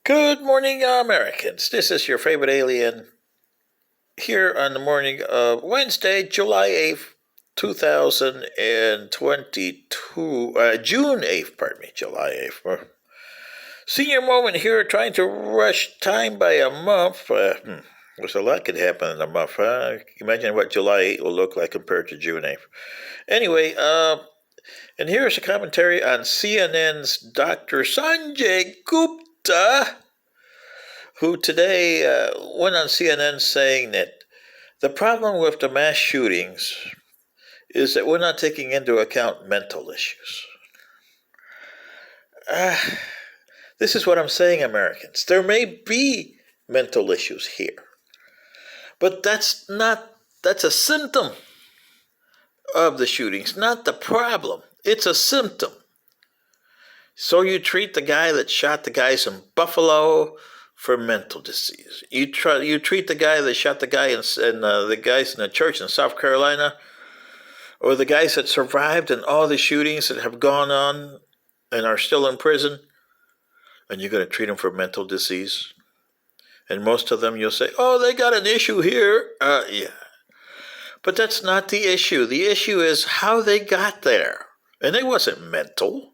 Good morning, Americans. This is your favorite alien here on the morning of Wednesday, July 8th, 2022, June 8th, pardon me, July 8th. Senior moment here trying to rush time by a month. There's a lot could happen in a month. Imagine what July 8th will look like compared to June 8th. Anyway, and here's a commentary on CNN's Dr. Sanjay Gupta, who today went on CNN saying that the problem with the mass shootings is that we're not taking into account mental issues. This is what I'm saying, Americans. There may be mental issues here, but that's a symptom of the shootings, not the problem. It's a symptom. So you treat the guy that shot the guys in Buffalo for mental disease. You treat the guy that shot the guy and the guys in the church in South Carolina, or the guys that survived in all the shootings that have gone on and are still in prison, and you're going to treat them for mental disease. And most of them you'll say, oh, they got an issue here. Yeah. But that's not the issue. The issue is how they got there. And it wasn't mental.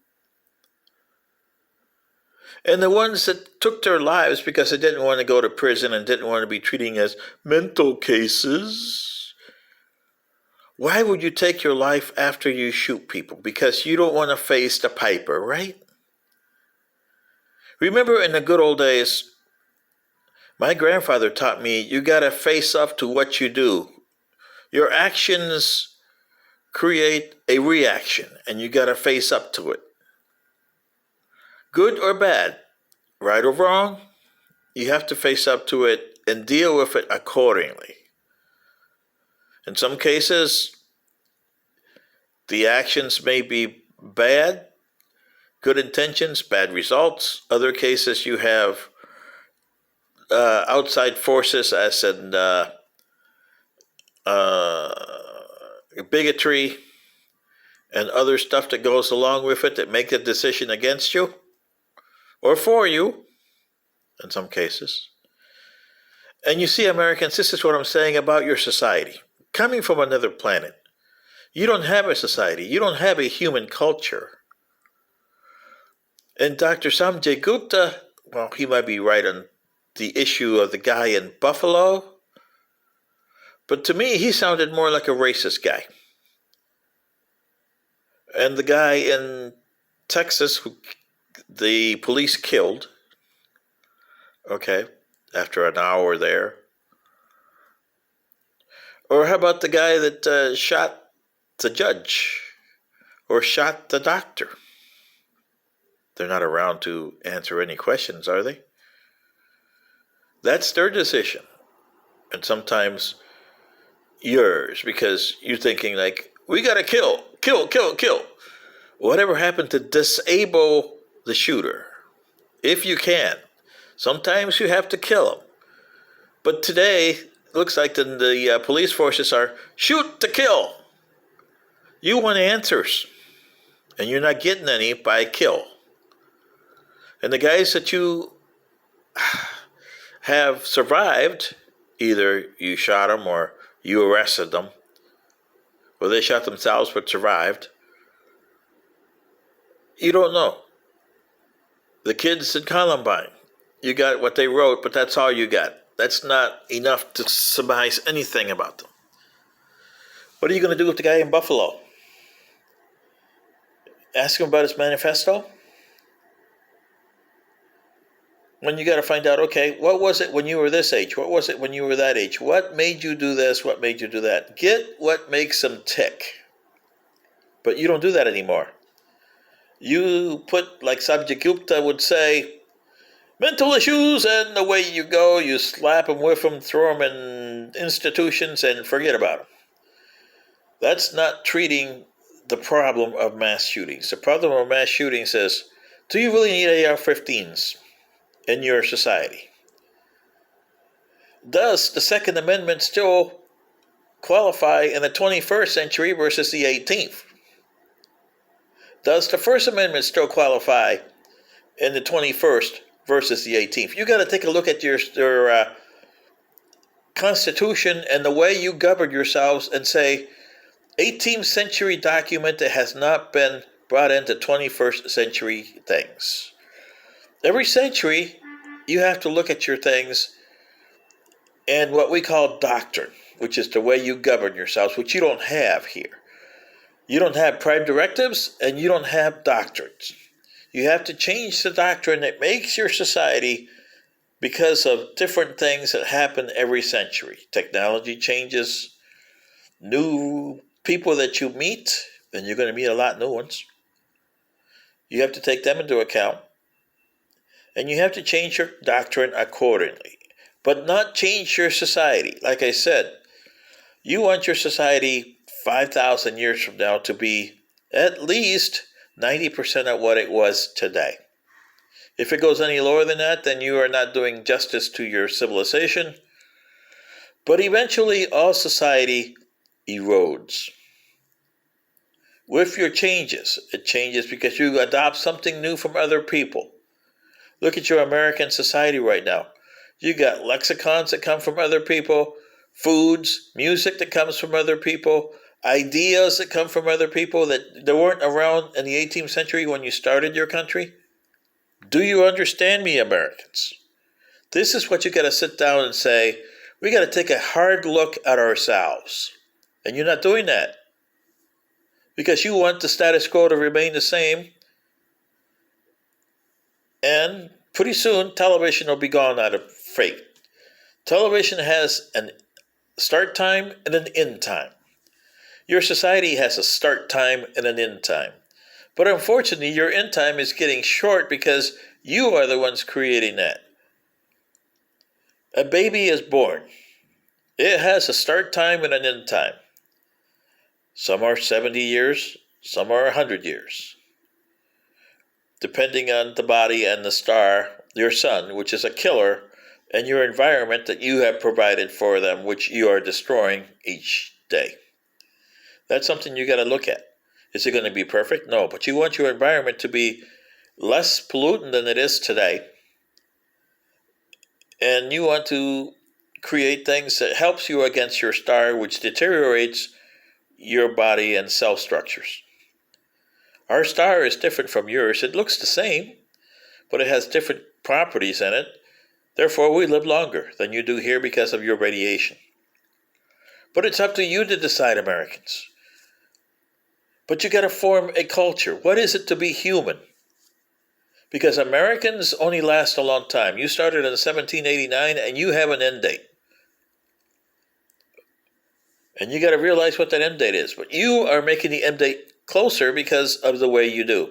And the ones that took their lives because they didn't want to go to prison and didn't want to be treated as mental cases. Why would you take your life after you shoot people? Because you don't want to face the piper, right? Remember in the good old days, my grandfather taught me you got to face up to what you do. Your actions create a reaction, and you got to face up to it. Good or bad, right or wrong, you have to face up to it and deal with it accordingly. In some cases, the actions may be bad, good intentions, bad results. Other cases, you have outside forces as in bigotry and other stuff that goes along with it that make a decision against you or for you in some cases. And you see, Americans, this is what I'm saying about your society. Coming from another planet, you don't have a society. You don't have a human culture. And Dr. Sanjay Gupta, well, he might be right on the issue of the guy in Buffalo, but to me, he sounded more like a racist guy. And the guy in Texas who the police killed, okay, after an hour there. Or how about the guy that shot the judge or shot the doctor? They're not around to answer any questions, are they? That's their decision. And sometimes yours, because you're thinking like, we got to kill. Whatever happened to disable the shooter? If you can. Sometimes you have to kill him. But today, it looks like the police forces are shoot to kill. You want answers. And you're not getting any by kill. And the guys that you have survived, either you shot them or you arrested them, or they shot themselves but survived, you don't know. The kids in Columbine, you got what they wrote, but that's all you got. That's not enough to surmise anything about them. What are you going to do with the guy in Buffalo? Ask him about his manifesto? When you got to find out, okay, what was it when you were this age? What was it when you were that age? What made you do this? What made you do that? Get what makes them tick. But you don't do that anymore. You put, like Sanjay Gupta would say, mental issues, and away you go. You slap them with them, throw them in institutions, and forget about them. That's not treating the problem of mass shootings. The problem of mass shootings is, do you really need AR-15s in your society? Does the Second Amendment still qualify in the 21st century versus the 18th? Does the First Amendment still qualify in the 21st versus the 18th. You got to take a look at your Constitution and the way you govern yourselves and say, 18th century document that has not been brought into 21st century things. Every century, you have to look at your things and what we call doctrine, which is the way you govern yourselves, which you don't have here. You don't have prime directives and you don't have doctrines. You have to change the doctrine that makes your society because of different things that happen every century. Technology changes, new people that you meet, and you're going to meet a lot of new ones. You have to take them into account. And you have to change your doctrine accordingly, but not change your society. Like I said, you want your society 5,000 years from now to be at least 90% of what it was today. If it goes any lower than that, then you are not doing justice to your civilization. But eventually, all society erodes. With your changes, it changes because you adopt something new from other people. Look at your American society right now. You got lexicons that come from other people, foods, music that comes from other people, ideas that come from other people that weren't around in the 18th century when you started your country. Do you understand me, Americans? This is what you got to sit down and say, we got to take a hard look at ourselves. And you're not doing that because you want the status quo to remain the same. And pretty soon, television will be gone out of fate. Television has a start time and an end time. Your society has a start time and an end time. But unfortunately, your end time is getting short because you are the ones creating that. A baby is born. It has a start time and an end time. Some are 70 years, some are 100 years. Depending on the body and the star, your sun, which is a killer, and your environment that you have provided for them, which you are destroying each day. That's something you got to look at. Is it going to be perfect? No, but you want your environment to be less pollutant than it is today. And you want to create things that helps you against your star, which deteriorates your body and cell structures. Our star is different from yours. It looks the same, but it has different properties in it. Therefore, we live longer than you do here because of your radiation. But it's up to you to decide, Americans. But you got to form a culture. What is it to be human? Because Americans only last a long time. You started in 1789 and you have an end date. And you got to realize what that end date is. But you are making the end date closer because of the way you do.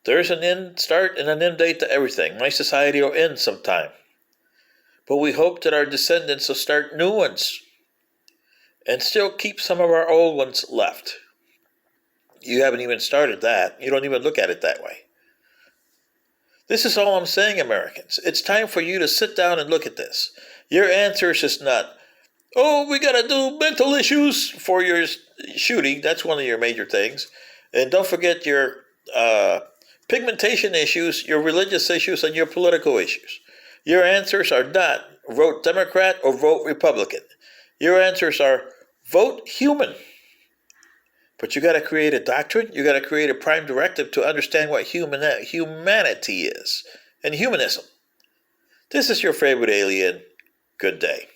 There's an end start and an end date to everything. My society will end sometime. But we hope that our descendants will start new ones and still keep some of our old ones left. You haven't even started that. You don't even look at it that way. This is all I'm saying, Americans. It's time for you to sit down and look at this. Your answer is just not, oh, we got to do mental issues for your shooting. That's one of your major things. And don't forget your pigmentation issues, your religious issues, and your political issues. Your answers are not vote Democrat or vote Republican. Your answers are vote human. But you got to create a doctrine. You got to create a prime directive to understand what humanity is and humanism. This is your favorite alien. Good day.